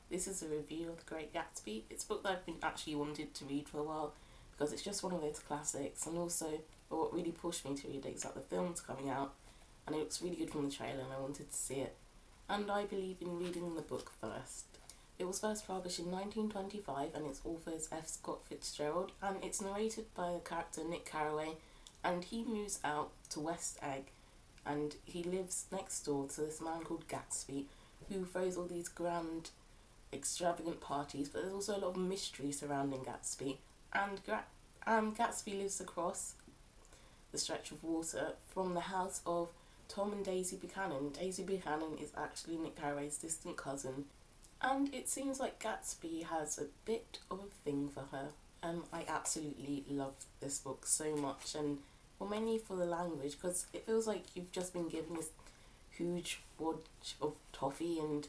This is a review of The Great Gatsby. It's a book that I've been actually wanted to read for a while because it's just one of those classics, and also what really pushed me to read it is that the film's coming out and it looks really good from the trailer and I wanted to see it. And I believe in reading the book first. It was first published in 1925 and its author is F. Scott Fitzgerald, and it's narrated by the character Nick Carraway, and he moves out to West Egg and he lives next door to this man called Gatsby who throws all these grand extravagant parties, but there's also a lot of mystery surrounding Gatsby. And Gatsby lives across the stretch of water from the house of Tom and Daisy Buchanan. Daisy Buchanan is actually Nick Carraway's distant cousin, and it seems like Gatsby has a bit of a thing for her. I absolutely love this book so much, and well, mainly for the language, because it feels like you've just been given this huge wad of toffee, and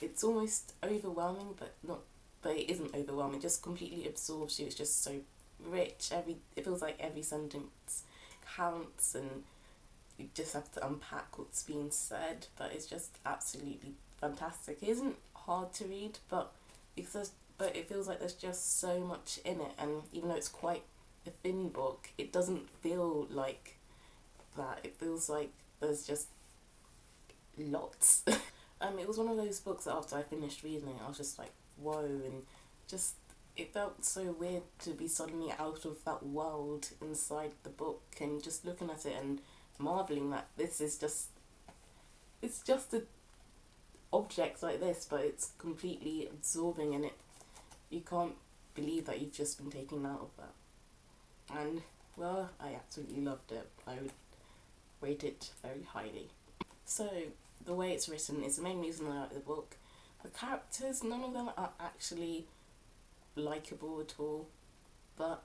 it's almost overwhelming, but not. But it isn't overwhelming. It just completely absorbs you. It's just so rich. It feels like every sentence counts, and you just have to unpack what's being said. But it's just absolutely fantastic. It isn't hard to read, but it feels like there's just so much in it. And even though it's quite a thin book, it doesn't feel like that. It feels like there's just lots. It was one of those books that after I finished reading it, I was just like, whoa, and just, it felt so weird to be suddenly out of that world inside the book and just looking at it and marvelling that it's just a object like this, but it's completely absorbing, and you can't believe that you've just been taken out of that. And, well, I absolutely loved it. I would rate it very highly. So, the way it's written is the main reason I like the book. The characters, none of them are actually likeable at all, but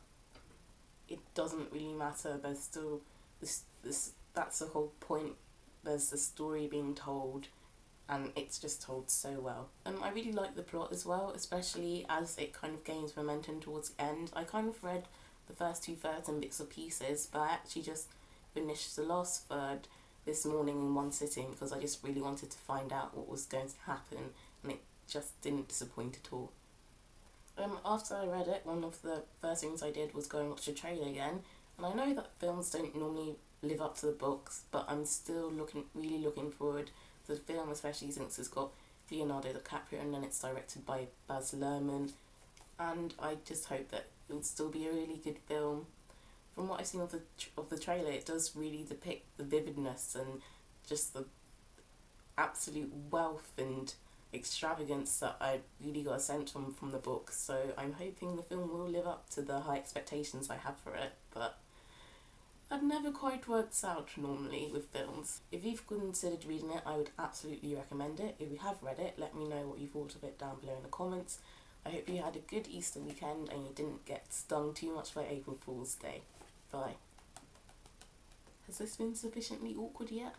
it doesn't really matter. There's still this that's the whole point. There's the story being told, and it's just told so well. I really like the plot as well, especially as it kind of gains momentum towards the end. I kind of read the first 2/3 in bits or pieces, but I actually just finished the last third this morning in one sitting because I just really wanted to find out what was going to happen, and it just didn't disappoint at all. After I read it, one of the first things I did was go and watch the trailer again, and I know that films don't normally live up to the books, but I'm still really looking forward to the film, especially since it's got Leonardo DiCaprio and then it's directed by Baz Luhrmann, and I just hope that it'll still be a really good film. From what I've seen of the trailer, it does really depict the vividness and just the absolute wealth and extravagance that I really got a sense from the book. So I'm hoping the film will live up to the high expectations I have for it, but that never quite works out normally with films. If you've considered reading it, I would absolutely recommend it. If you have read it, let me know what you thought of it down below in the comments. I hope you had a good Easter weekend and you didn't get stung too much by April Fool's Day. Bye. Has this been sufficiently awkward yet?